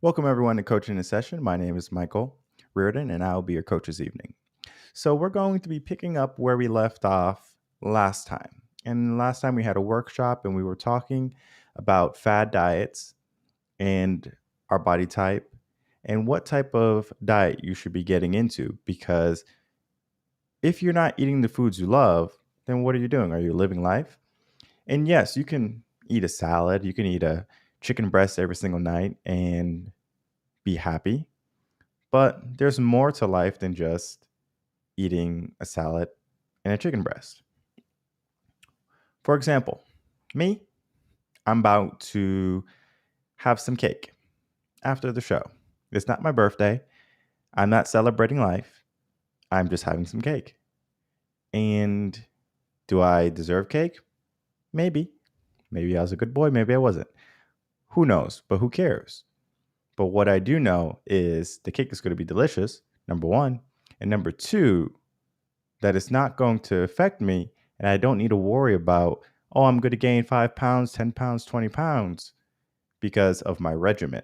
Welcome, everyone, to Coaching in Session. My name is Michael Reardon, and I will be your coach this evening. So, we're going to be picking up where we left off last time. And last time we had a workshop and we were talking about fad diets and our body type and what type of diet you should be getting into. Because if you're not eating the foods you love, then what are you doing? Are you living life? And yes, you can eat a salad, you can eat a chicken breast every single night and be happy. But there's more to life than just eating a salad and a chicken breast. For example, me, I'm about to have some cake after the show. It's not my birthday. I'm not celebrating life. I'm just having some cake. And do I deserve cake? Maybe. Maybe I was a good boy. Maybe I wasn't. Who knows? But who cares? But what I do know is the cake is going to be delicious, number one. And number two, that it's not going to affect me. And I don't need to worry about, oh, I'm going to gain 5 pounds, 10 pounds, 20 pounds because of my regimen.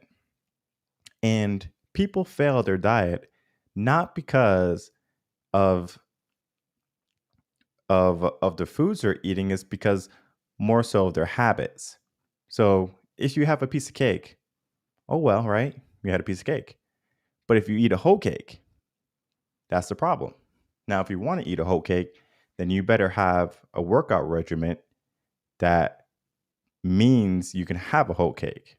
And people fail their diet not because of the foods they're eating, is because more so of their habits. So if you have a piece of cake, oh well, right? You had a piece of cake. But if you eat a whole cake, that's the problem. Now, if you want to eat a whole cake, then you better have a workout regimen that means you can have a whole cake.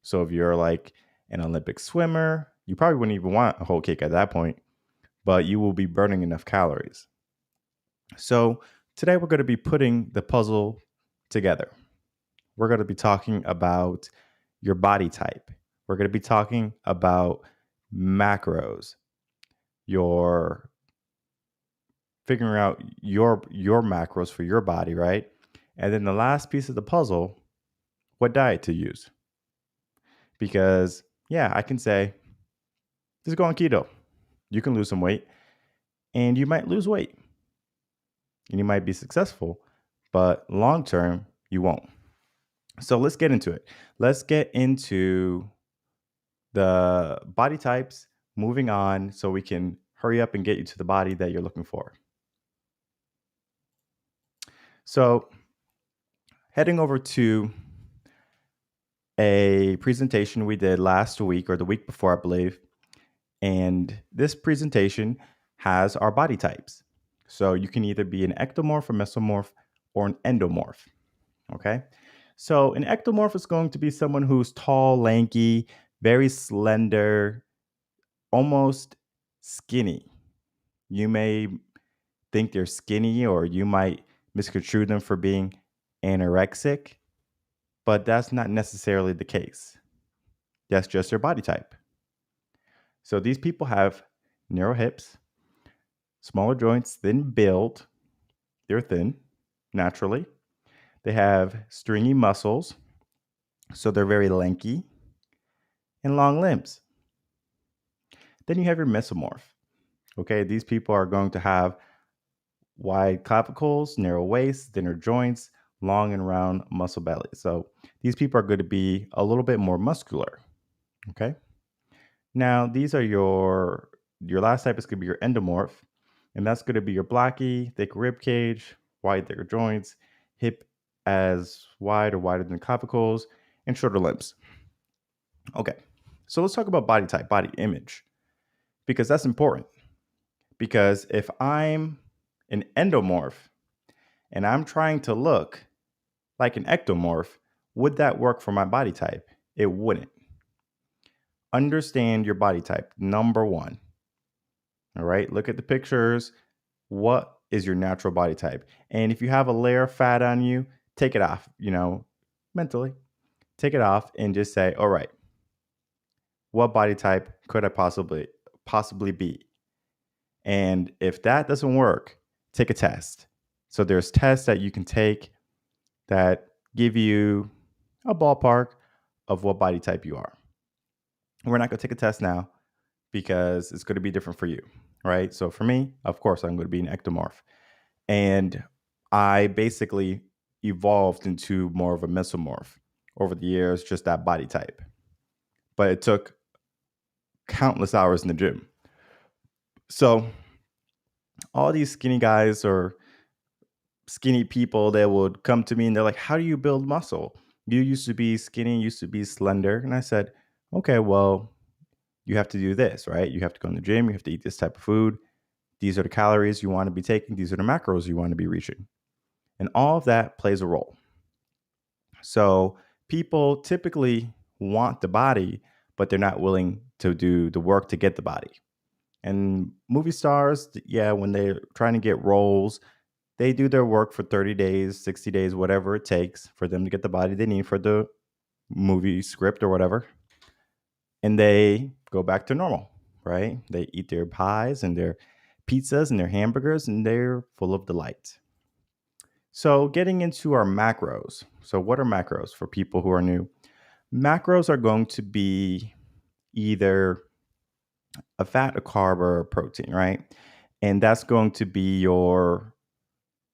So if you're like an Olympic swimmer, you probably wouldn't even want a whole cake at that point, but you will be burning enough calories. So today we're going to be putting the puzzle together. We're going to be talking about your body type. We're going to be talking about macros, your figuring out your macros for your body, right? And then the last piece of the puzzle, what diet to use. Because yeah, I can say just go on keto. You can lose some weight and you might lose weight and you might be successful, but long term you won't. So let's get into it. Let's get into the body types, moving on so we can hurry up and get you to the body that you're looking for. So heading over to a presentation we did last week or the week before, I believe. And this presentation has our body types. So you can either be an ectomorph, a mesomorph, or an endomorph. Okay. So an ectomorph is going to be someone who's tall, lanky, very slender, almost skinny. You may think they're skinny, or you might misconstrue them for being anorexic, but that's not necessarily the case. That's just their body type. So these people have narrow hips, smaller joints, thin build. They're thin naturally. They have stringy muscles, so they're very lanky, and long limbs. Then you have your mesomorph. Okay, these people are going to have wide clavicles, narrow waists, thinner joints, long and round muscle belly. So these people are going to be a little bit more muscular. Okay. Now these are your last type is going to be your endomorph, and that's going to be your blocky, thick rib cage, wide, thicker joints, hip as wide or wider than clavicles, and shorter limbs. Okay, so let's talk about body type, body image, because that's important. Because if I'm an endomorph and I'm trying to look like an ectomorph, would that work for my body type? It wouldn't. Understand your body type, number one. All right, look at the pictures. What is your natural body type? And if you have a layer of fat on you, take it off, mentally. Take it off and just say, all right, what body type could I possibly be? And if that doesn't work, take a test. So there's tests that you can take that give you a ballpark of what body type you are. We're not going to take a test now because it's going to be different for you, right? So for me, of course, I'm going to be an ectomorph. And I basically evolved into more of a mesomorph over the years, just that body type. but it took countless hours in the gym. So all these skinny guys or skinny people, they would come to me and they're like, how do you build muscle? You used to be skinny, used to be slender. And I said, okay, well, you have to do this, right? You have to go in the gym, you have to eat this type of food. These are the calories you want to be taking, these are the macros you want to be reaching. And all of that plays a role. So people typically want the body, but they're not willing to do the work to get the body. And movie stars, yeah, when they're trying to get roles, they do their work for 30 days, 60 days, whatever it takes for them to get the body they need for the movie script or whatever. And they go back to normal, right? They eat their pies and their pizzas and their hamburgers, and they're full of delight. So, getting into our macros. So, what are macros for people who are new? Macros are going to be either a fat, a carb, or a protein, right? And that's going to be your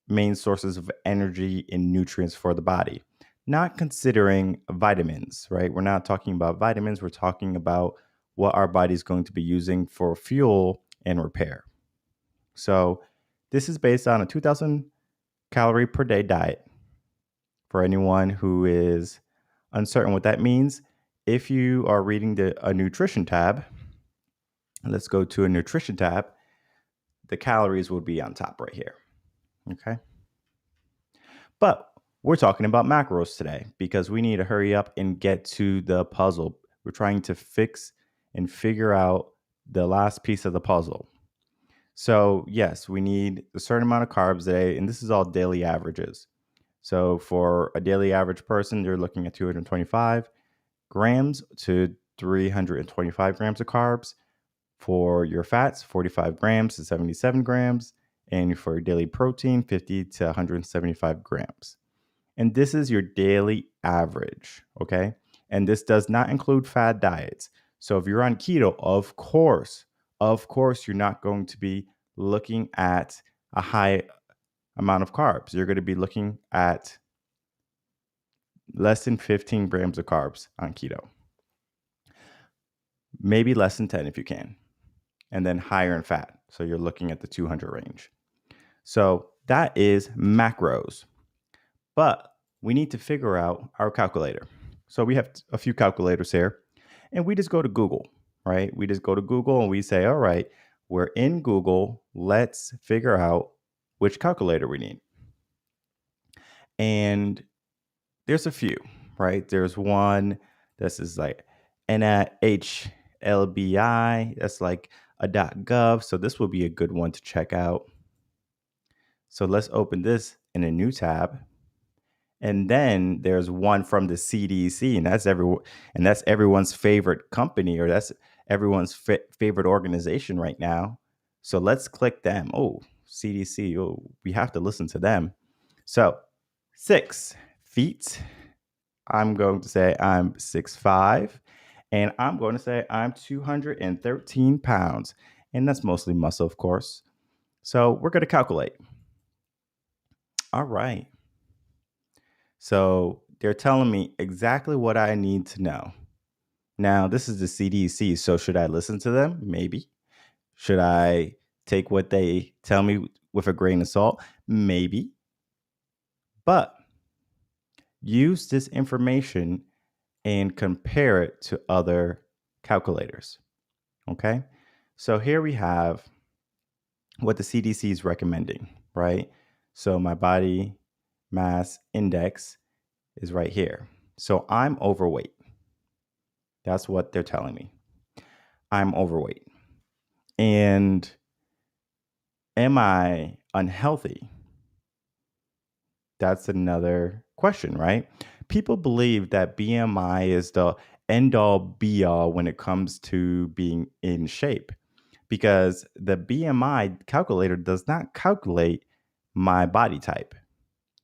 main sources of energy and nutrients for the body. Not considering vitamins, right? We're not talking about vitamins. We're talking about what our body is going to be using for fuel and repair. So, this is based on a 2,000 calorie per day diet. For anyone who is uncertain what that means, if you are reading a nutrition tab, let's go to a nutrition tab, the calories will be on top right here. Okay. But we're talking about macros today because we need to hurry up and get to the puzzle. We're trying to fix and figure out the last piece of the puzzle. So, yes, we need a certain amount of carbs today, and this is all daily averages. So, for a daily average person, you're looking at 225 grams to 325 grams of carbs. For your fats, 45 grams to 77 grams. And for your daily protein, 50 to 175 grams. And this is your daily average, okay? And this does not include fad diets. So if you're on keto, of course, you're not going to be looking at a high amount of carbs. You're going to be looking at less than 15 grams of carbs on keto. Maybe less than 10 if you can. And then higher in fat. So you're looking at the 200 range. So that is macros. But we need to figure out our calculator. So we have a few calculators here. And we just go to Google, right? We just go to Google and we say, all right, we're in Google. Let's figure out which calculator we need. And there's a few, right? There's one, this is like NHLBI. That's like a .gov. So this will be a good one to check out. So let's open this in a new tab. And then there's one from the CDC, and that's everyone's favorite company, or that's everyone's favorite organization right now. So let's click them. Oh, CDC. Oh, we have to listen to them. So 6 feet. I'm going to say I'm 6'5", and I'm going to say I'm 213 pounds. And that's mostly muscle, of course. So we're going to calculate. All right. So they're telling me exactly what I need to know. Now, this is the CDC, so should I listen to them? Maybe. Should I take what they tell me with a grain of salt? Maybe. But use this information and compare it to other calculators. Okay? So here we have what the CDC is recommending, right? So my body mass index is right here. So I'm overweight. That's what they're telling me. I'm overweight. And am I unhealthy? That's another question, right? People believe that BMI is the end all be all when it comes to being in shape because the BMI calculator does not calculate my body type.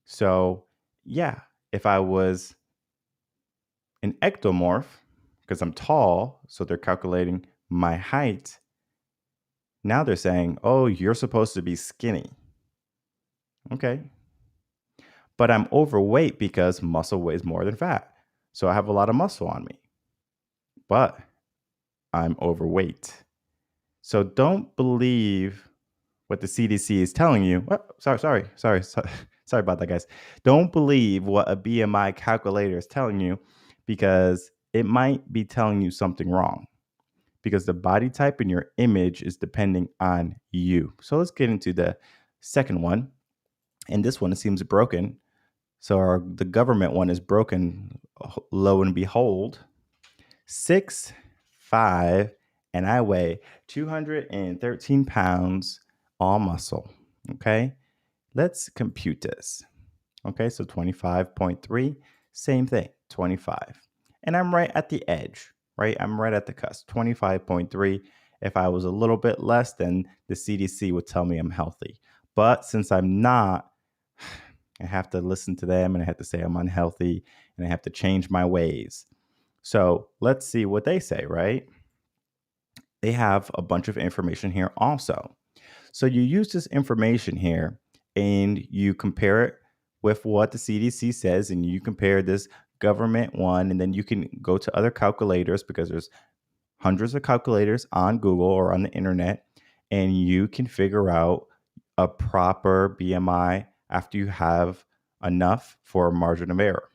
So, yeah, if I was an ectomorph, because I'm tall, so they're calculating my height. Now they're saying, oh, you're supposed to be skinny. Okay. But I'm overweight because muscle weighs more than fat. So I have a lot of muscle on me. but I'm overweight. So don't believe what the CDC is telling you. Oh, sorry about that, guys. Don't believe what a BMI calculator is telling you because it might be telling you something wrong. Because the body type and your image is depending on you. So let's get into the second one. And this one, it seems broken. So the government one is broken. Lo and behold, 6'5", and I weigh 213 pounds, all muscle. Okay, let's compute this. Okay, so 25.3, same thing, 25. And I'm right at the edge, right? I'm right at the cusp, 25.3. If I was a little bit less, then the CDC would tell me I'm healthy. But since I'm not, I have to listen to them and I have to say I'm unhealthy and I have to change my ways. So let's see what they say, right? They have a bunch of information here also. So you use this information here and you compare it with what the CDC says, and you compare this government one, and then you can go to other calculators because there's hundreds of calculators on Google or on the internet, and you can figure out a proper BMI after you have enough for a margin of error.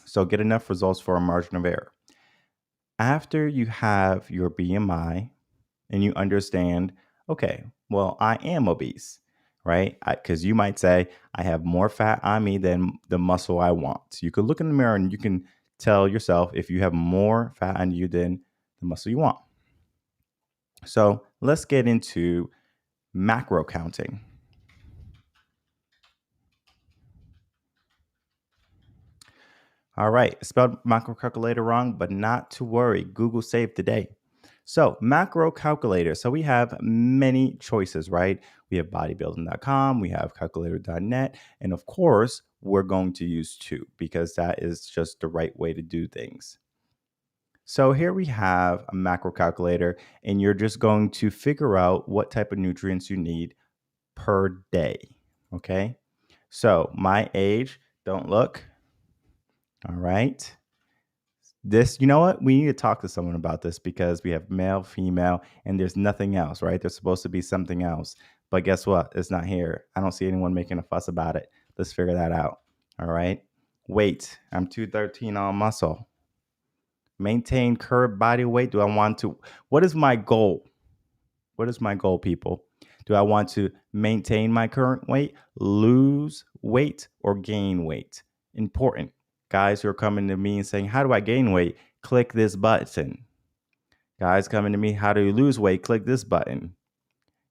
So get enough results for a margin of error. After you have your BMI and you understand, okay, well, I am obese, right? Because you might say, I have more fat on me than the muscle I want. So you could look in the mirror and you can tell yourself if you have more fat on you than the muscle you want. So let's get into macro counting. All right, spelled macro calculator wrong, but not to worry. Google saved the day. So macro calculator. So we have many choices, right? We have bodybuilding.com, we have calculator.net, and of course, we're going to use two because that is just the right way to do things. So here we have a macro calculator, and you're just going to figure out what type of nutrients you need per day. Okay. So my age, don't look. All right. This, you know what? We need to talk to someone about this because we have male, female, and there's nothing else, right? There's supposed to be something else. But guess what? It's not here. I don't see anyone making a fuss about it. Let's figure that out. All right. Weight. I'm 213 on muscle. Maintain current body weight. Do I want to? What is my goal? What is my goal, people? Do I want to maintain my current weight, lose weight, or gain weight? Important. Guys who are coming to me and saying, how do I gain weight? Click this button. Guys coming to me, how do you lose weight? Click this button.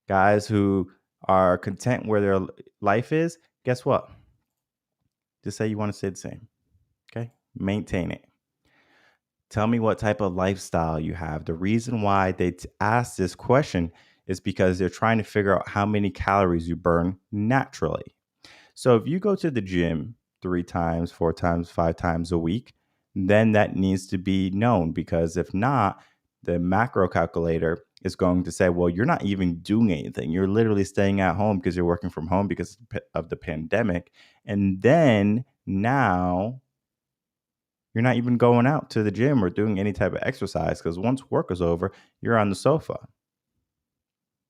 Guys who are content where their life is, guess what? Just say you want to stay the same. Okay? Maintain it. Tell me what type of lifestyle you have. The reason why they ask this question is because they're trying to figure out how many calories you burn naturally. So if you go to the gym 3 times, 4 times, 5 times a week, then that needs to be known, because if not, the macro calculator is going to say, well, you're not even doing anything. You're literally staying at home because you're working from home because of the pandemic. And then now you're not even going out to the gym or doing any type of exercise because once work is over, you're on the sofa.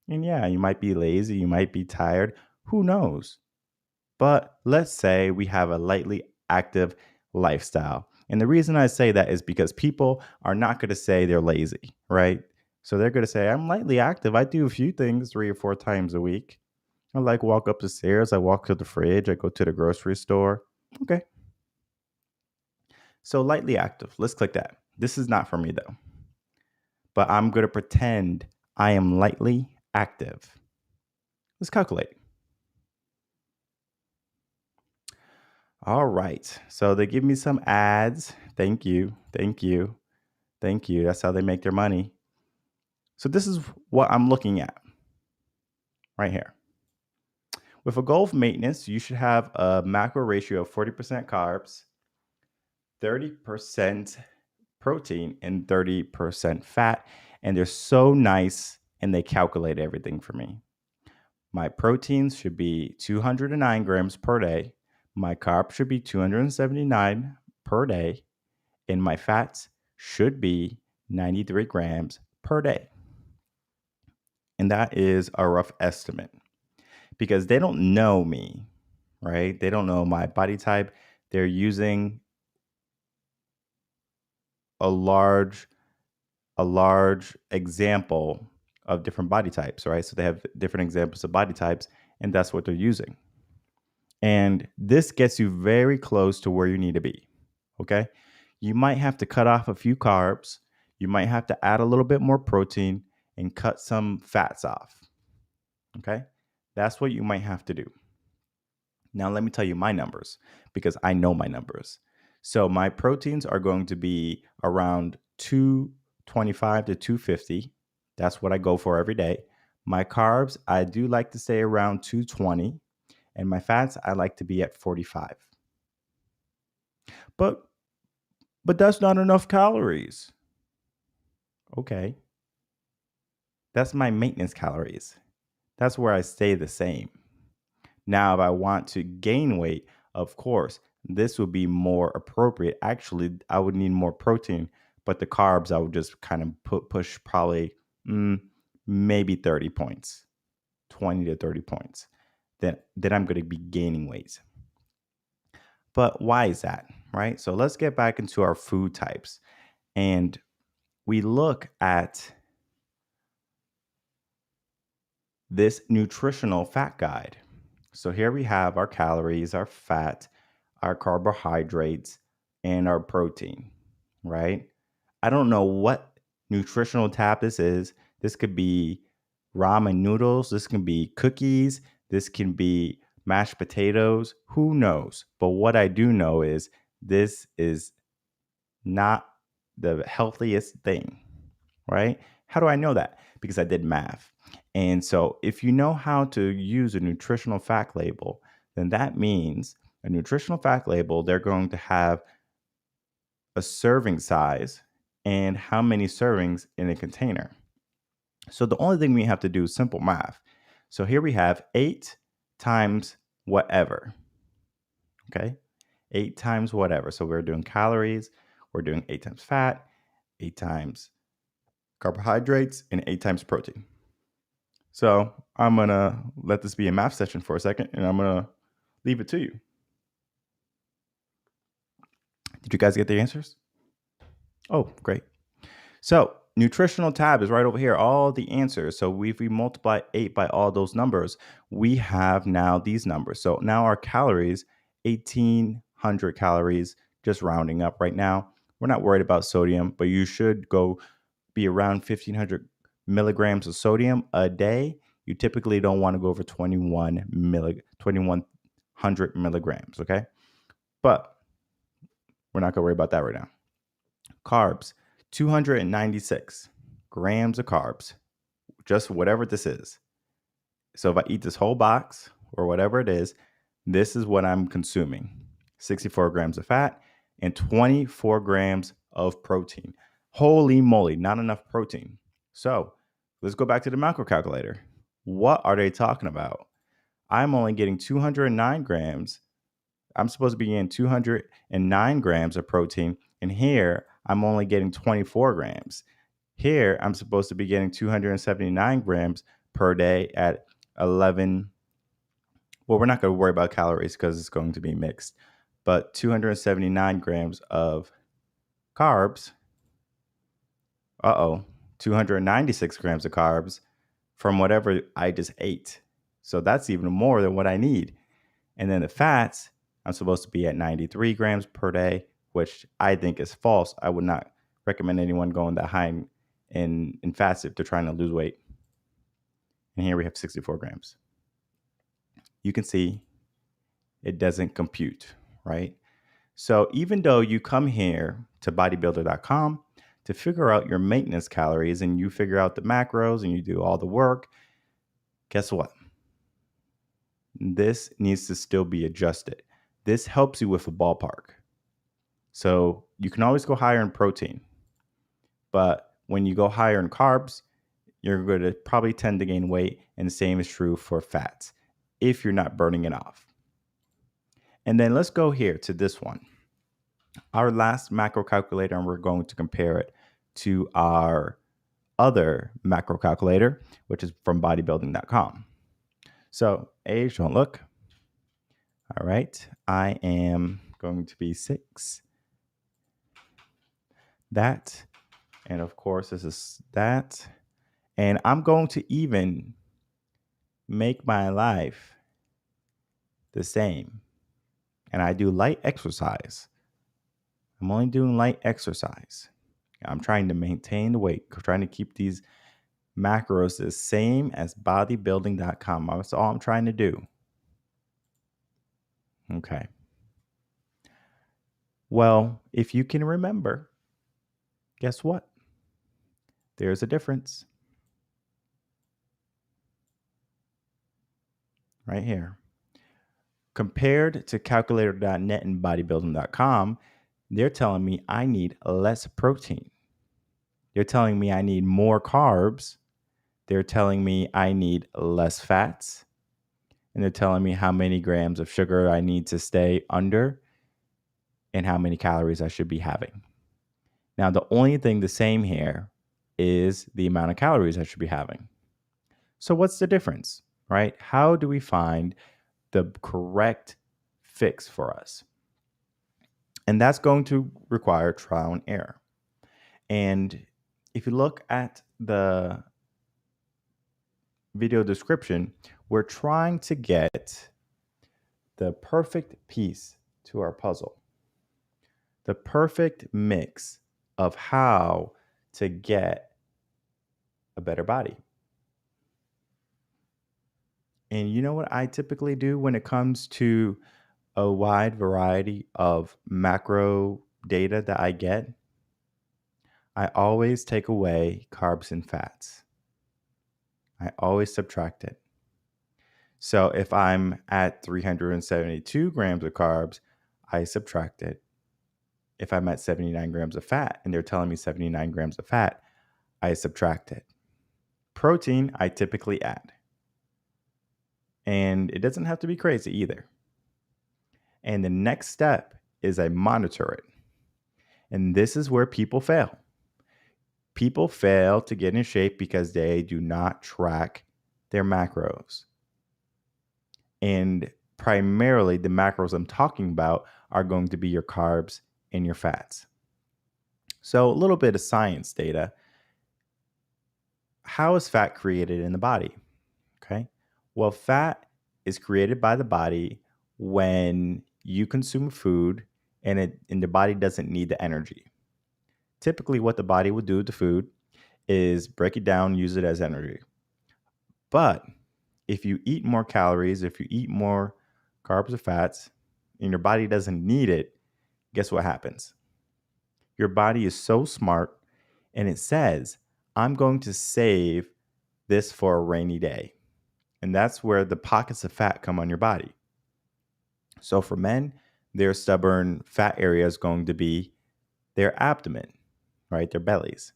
And yeah, you might be lazy, you might be tired, who knows? But let's say we have a lightly active lifestyle. And the reason I say that is because people are not going to say they're lazy, right? So they're going to say, I'm lightly active. I do a few things 3 or 4 times a week. I like walk up the stairs. I walk to the fridge. I go to the grocery store. Okay. So lightly active. Let's click that. This is not for me though. But I'm going to pretend I am lightly active. Let's calculate. All right. So they give me some ads. Thank you. Thank you. Thank you. That's how they make their money. So this is what I'm looking at right here. With a goal of maintenance, you should have a macro ratio of 40% carbs, 30% protein, and 30% fat. And they're so nice and they calculate everything for me. My proteins should be 209 grams per day. My carbs should be 279 per day. And my fats should be 93 grams per day. And that is a rough estimate because they don't know me, right? They don't know my body type. They're using a large example of different body types, right? So they have different examples of body types, and that's what they're using. And this gets you very close to where you need to be. Okay. You might have to cut off a few carbs. You might have to add a little bit more protein and cut some fats off. Okay. That's what you might have to do. Now, let me tell you my numbers because I know my numbers. So, my proteins are going to be around 225 to 250. That's what I go for every day. My carbs, I do like to stay around 220. And my fats, I like to be at 45. But that's not enough calories. Okay. That's my maintenance calories. That's where I stay the same. Now, if I want to gain weight, of course, this would be more appropriate. Actually, I would need more protein, but the carbs, I would just kind of push probably maybe 30 points, 20 to 30 points. Then I'm going to be gaining weight. But why is that, right? So let's get back into our food types. And we look at this nutritional fat guide. So here we have our calories, our fat, our carbohydrates, and our protein, right? I don't know what nutritional tab this is. This could be ramen noodles. This can be cookies. This can be mashed potatoes. Who knows? But what I do know is this is not the healthiest thing, right? How do I know that? Because I did math. And so if you know how to use a nutritional fact label, then that means a nutritional fact label, they're going to have a serving size and how many servings in a container. So the only thing we have to do is simple math. So here we have 8 times whatever. Okay? 8 times whatever. So we're doing calories, we're doing 8 times fat, 8 times carbohydrates, and 8 times protein. So I'm going to let this be a math session for a second, and I'm going to leave it to you. Did you guys get the answers? Oh, great. So nutritional tab is right over here, all the answers. So if we multiply 8 by all those numbers, we have now these numbers. So now our calories, 1,800 calories, just rounding up right now. We're not worried about sodium, but you should go be around 1,500 milligrams of sodium a day. You typically don't want to go over 2,100 milligrams, okay? But we're not going to worry about that right now. Carbs, 296 grams of carbs, just whatever this is. So if I eat this whole box or whatever it is, this is what I'm consuming. 64 grams of fat and 24 grams of protein. Holy moly, not enough protein. So let's go back to the macro calculator. What are they talking about? I'm only getting 209 grams. I'm supposed to be getting 209 grams of protein. And here I'm only getting 24 grams. Here I'm supposed to be getting 279 grams per day at 11. Well, we're not going to worry about calories because it's going to be mixed. But 279 grams of carbs. 296 grams of carbs from whatever I just ate. So that's even more than what I need. And then the fats, I'm supposed to be at 93 grams per day, which I think is false. I would not recommend anyone going that high in fats if they're trying to lose weight. And here we have 64 grams. You can see it doesn't compute, right? So even though you come here to bodybuilder.com to figure out your maintenance calories and you figure out the macros and you do all the work, guess what? This needs to still be adjusted. This helps you with a ballpark. So you can always go higher in protein. But when you go higher in carbs, you're going to probably tend to gain weight. And the same is true for fats if you're not burning it off. And then let's go here to this one. our last macro calculator, and we're going to compare it to our other macro calculator, which is from bodybuilding.com. So age, don't look. All right. I am going to be 6. That. And of course, this is that. And I'm going to even make my life the same. And I do light exercise. I'm only doing light exercise. I'm trying to maintain the weight, trying to keep these macros the same as bodybuilding.com. That's all I'm trying to do. Okay. Well, if you can remember, guess what? There's a difference. Right here. Compared to calculator.net and bodybuilding.com, they're telling me I need less protein. They're telling me I need more carbs. They're telling me I need less fats. And they're telling me how many grams of sugar I need to stay under and how many calories I should be having. Now, the only thing the same here is the amount of calories I should be having. So what's the difference, right? How do we find the correct fix for us? And that's going to require trial and error. And if you look at the video description, we're trying to get the perfect piece to our puzzle, the perfect mix of how to get a better body. And you know what I typically do when it comes to a wide variety of macro data that I get? I always take away carbs and fats. I always subtract it. So if I'm at 372 grams of carbs, I subtract it. If I'm at 79 grams of fat and they're telling me 79 grams of fat, I subtract it. Protein, I typically add. And it doesn't have to be crazy either. And the next step is I monitor it. And this is where people fail. People fail to get in shape because they do not track their macros. And primarily, the macros I'm talking about are going to be your carbs and your fats. So, a little bit of science data. How is fat created in the body? Okay. Well, fat is created by the body when you consume food and the body doesn't need the energy. Typically, what the body would do with the food is break it down, use it as energy. But if you eat more calories, if you eat more carbs or fats, and your body doesn't need it, guess what happens? Your body is so smart and it says, I'm going to save this for a rainy day. And that's where the pockets of fat come on your body. So for men, their stubborn fat area is going to be their abdomen, right? Their bellies.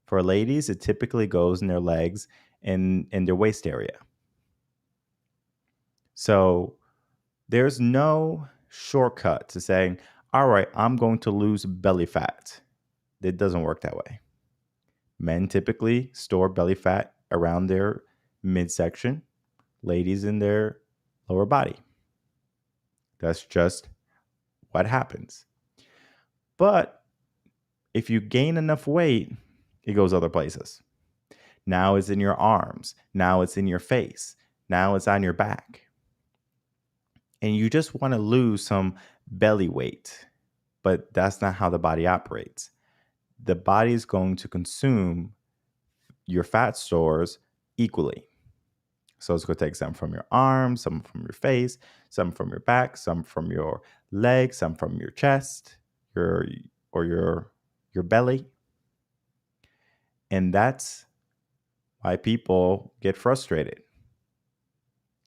For ladies, it typically goes in their legs and in their waist area. So there's no shortcut to saying, all right, I'm going to lose belly fat. It doesn't work that way. Men typically store belly fat around their midsection, ladies in their lower body. That's just what happens. But if you gain enough weight, it goes other places. Now it's in your arms. Now it's in your face. Now it's on your back. And you just want to lose some belly weight. But that's not how the body operates. The body is going to consume your fat stores equally. So it's going to take some from your arms, some from your face, some from your back, some from your legs, some from your chest, your belly. And that's why people get frustrated.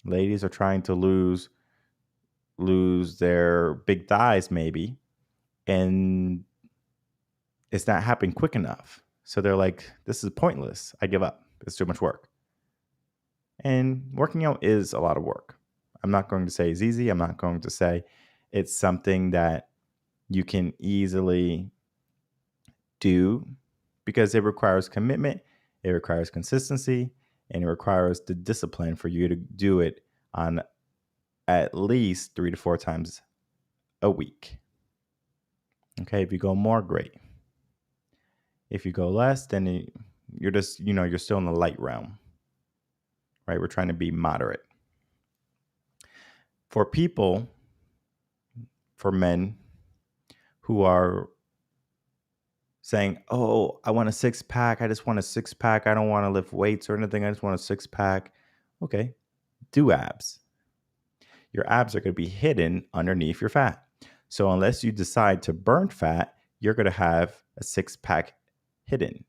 Ladies are trying to lose their big thighs maybe, and it's not happening quick enough. So they're like, this is pointless. I give up. It's too much work. And working out is a lot of work. I'm not going to say it's easy. I'm not going to say it's something that you can easily do because it requires commitment, it requires consistency, and it requires the discipline for you to do it on at least 3 to 4 times a week. Okay, if you go more, great. If you go less, then you're just, you're still in the light realm, right? We're trying to be moderate. For people, for men who are saying, oh, I want a 6-pack. I just want a 6-pack. I don't want to lift weights or anything. I just want a 6-pack. Okay, do abs. Your abs are going to be hidden underneath your fat. So unless you decide to burn fat, you're going to have a 6-pack hidden.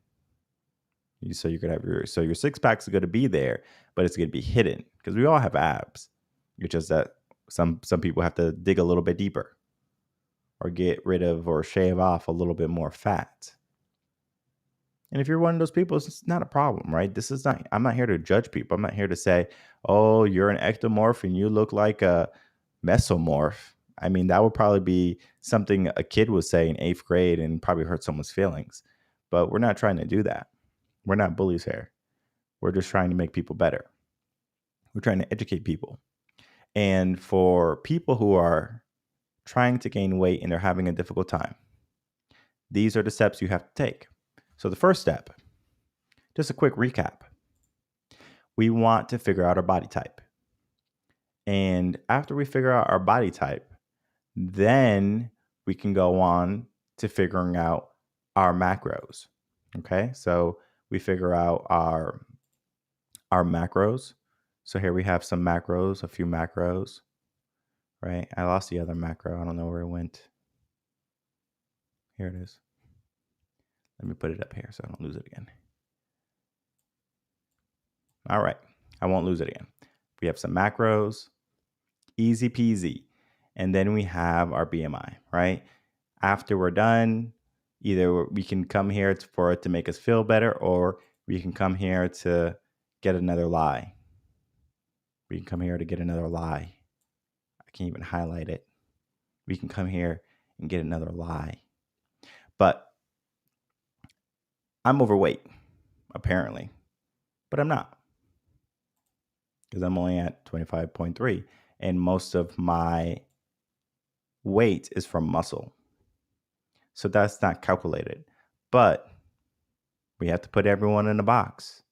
So you're going to have your 6-packs are going to be there, but it's going to be hidden because we all have abs. It's just that some people have to dig a little bit deeper or get rid of or shave off a little bit more fat. And if you're one of those people, it's not a problem, right? I'm not here to judge people. I'm not here to say, oh, you're an ectomorph and you look like a mesomorph. I mean, that would probably be something a kid would say in 8th grade and probably hurt someone's feelings. But we're not trying to do that. We're not bullies here. We're just trying to make people better. We're trying to educate people. And for people who are trying to gain weight and they're having a difficult time, these are the steps you have to take. So the first step, just a quick recap. We want to figure out our body type. And after we figure out our body type, then we can go on to figuring out our macros. Okay, so we figure out our macros. So here we have some macros, a few macros, right? I lost the other macro. I don't know where it went. Here it is. Let me put it up here so I don't lose it again. All right, I won't lose it again. We have some macros, easy peasy. And then we have our BMI, right? After we're done, either we can come here for it to make us feel better, or we can come here to get another lie. We can come here to get another lie. I can't even highlight it. We can come here and get another lie. But I'm overweight, apparently. But I'm not. Because I'm only at 25.3. And most of my weight is from muscle. So that's not calculated. But we have to put everyone in a box.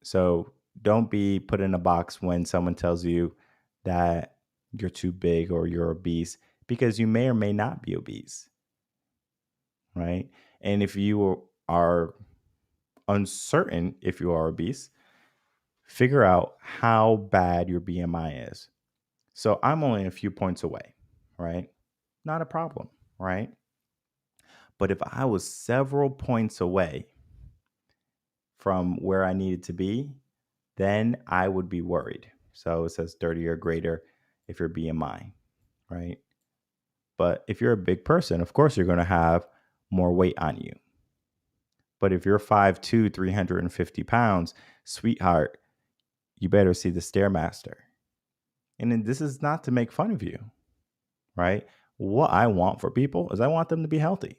So don't be put in a box when someone tells you that you're too big or you're obese, because you may or may not be obese, right? And if you are uncertain if you are obese, figure out how bad your BMI is. So I'm only a few points away, right? Not a problem, right? But if I was several points away from where I needed to be, then I would be worried. So it says 30 or greater if your BMI, right? But if you're a big person, of course, you're going to have more weight on you. But if you're 5'2", 350 pounds, sweetheart, you better see the Stairmaster. And then this is not to make fun of you, right? What I want for people is I want them to be healthy.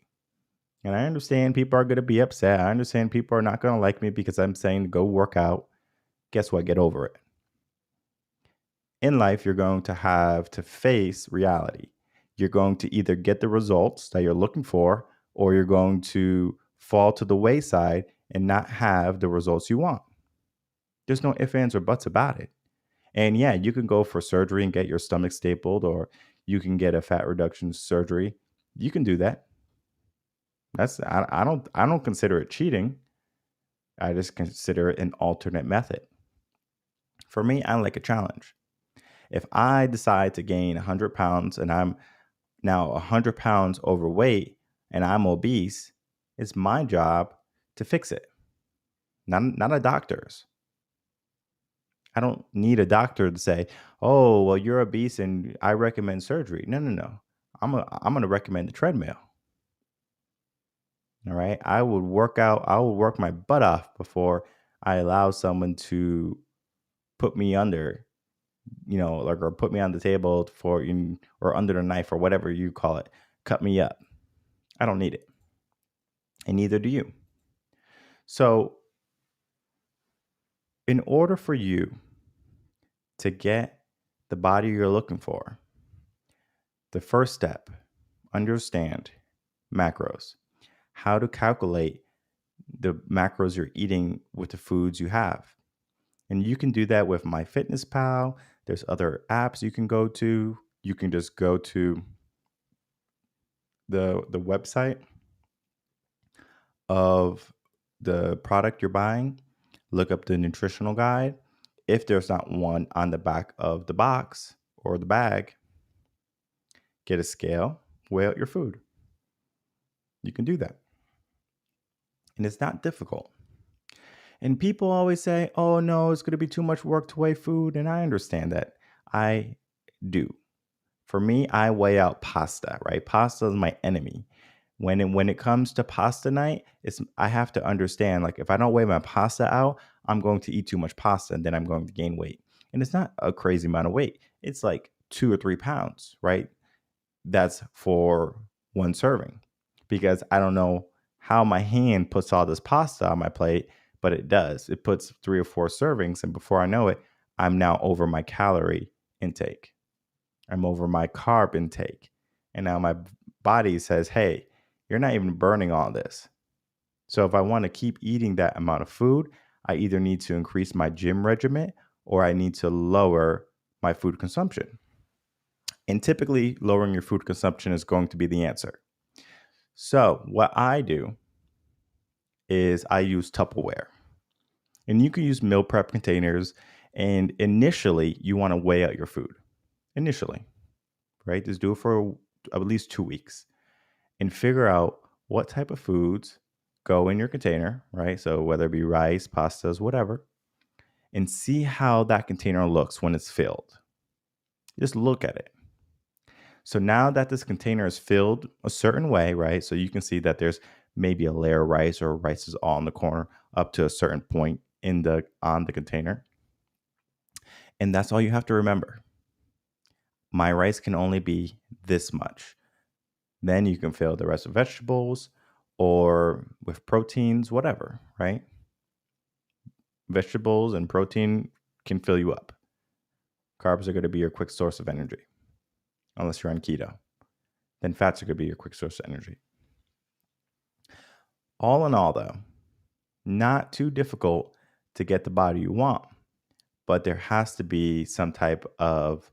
And I understand people are going to be upset. I understand people are not going to like me because I'm saying to go work out. Guess what? Get over it. In life, you're going to have to face reality. You're going to either get the results that you're looking for, or you're going to fall to the wayside and not have the results you want. There's no ifs, ands, or buts about it. And yeah, you can go for surgery and get your stomach stapled, or you can get a fat reduction surgery. You can do that. I don't consider it cheating. I just consider it an alternate method. For me, I like a challenge. If I decide to gain 100 pounds and I'm now 100 pounds overweight and I'm obese, it's my job to fix it, not a doctor's. I don't need a doctor to say, oh, well, you're obese and I recommend surgery. No. I'm going to recommend the treadmill. All right. I would work my butt off before I allow someone to put me under like, or put me on the table or under the knife or whatever you call it. Cut me up. I don't need it. And neither do you. So, in order for you to get the body you're looking for, the first step, understand macros, how to calculate the macros you're eating with the foods you have. And you can do that with MyFitnessPal. There's other apps you can go to. You can just go to the website of the product you're buying, look up the nutritional guide. If there's not one on the back of the box or the bag, get a scale, weigh out your food. You can do that. And it's not difficult. And people always say, oh no, it's going to be too much work to weigh food. And I understand that. I do. For me, I weigh out pasta, right? Pasta is my enemy. When it comes to pasta night, I have to understand, like, if I don't weigh my pasta out, I'm going to eat too much pasta and then I'm going to gain weight. And it's not a crazy amount of weight. It's like 2 or 3 pounds, right? That's for one serving, because I don't know how my hand puts all this pasta on my plate, but it does. It puts 3 or 4 servings, and before I know it, I'm now over my calorie intake. I'm over my carb intake. And now my body says, hey, you're not even burning all this. So if I want to keep eating that amount of food, I either need to increase my gym regimen or I need to lower my food consumption. And typically, lowering your food consumption is going to be the answer. So what I do is I use Tupperware. And you can use meal prep containers. And initially, you want to weigh out your food. Initially, right? Just do it for at least 2 weeks and figure out what type of foods go in your container, right? So whether it be rice, pastas, whatever, and see how that container looks when it's filled. Just look at it. So now that this container is filled a certain way, right? So you can see that there's maybe a layer of rice or rice is all in the corner up to a certain point on the container. And that's all you have to remember. My rice can only be this much. Then you can fill the rest with vegetables or with proteins, whatever, right? Vegetables and protein can fill you up. Carbs are going to be your quick source of energy, unless you're on keto. Then fats are going to be your quick source of energy. All in all, though, not too difficult to get the body you want, but there has to be some type of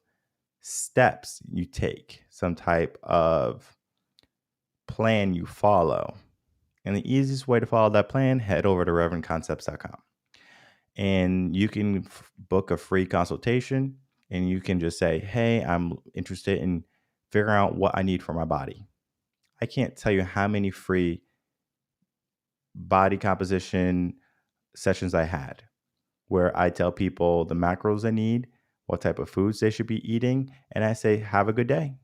steps you take, some type of plan you follow. And the easiest way to follow that plan, head over to reverendconcepts.com. And you can book a free consultation and you can just say, hey, I'm interested in figuring out what I need for my body. I can't tell you how many free body composition sessions I had where I tell people the macros they need, what type of foods they should be eating, and I say, have a good day.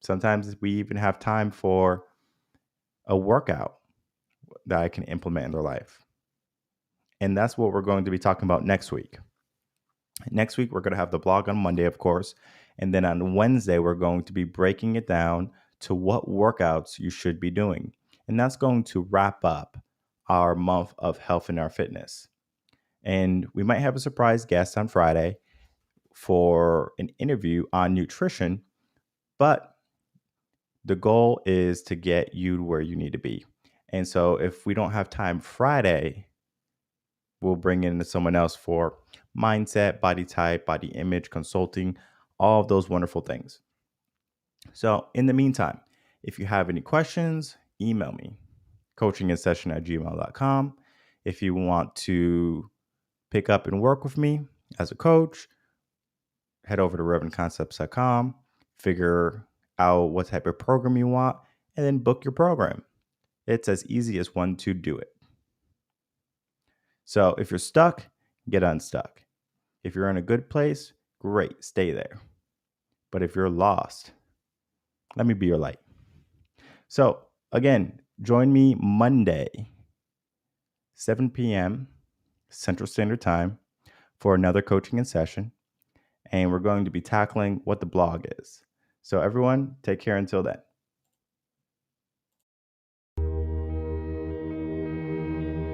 Sometimes we even have time for a workout that I can implement in their life. And that's what we're going to be talking about next week. Next week, we're going to have the blog on Monday, of course. And then on Wednesday, we're going to be breaking it down to what workouts you should be doing. And that's going to wrap up our month of health and our fitness. And we might have a surprise guest on Friday for an interview on nutrition, but the goal is to get you where you need to be. And so if we don't have time Friday, we'll bring in someone else for mindset, body type, body image, consulting, all of those wonderful things. So in the meantime, if you have any questions, email me, coachinginsession@gmail.com. If you want to pick up and work with me as a coach, head over to reverendconcepts.com, figure out what type of program you want, and then book your program. It's as easy as 1, 2, do it. So if you're stuck, get unstuck. If you're in a good place, great, stay there. But if you're lost, let me be your light. So again, join me Monday, 7 p.m. Central Standard Time for another coaching in session. and we're going to be tackling what the blog is. So, everyone, take care until then.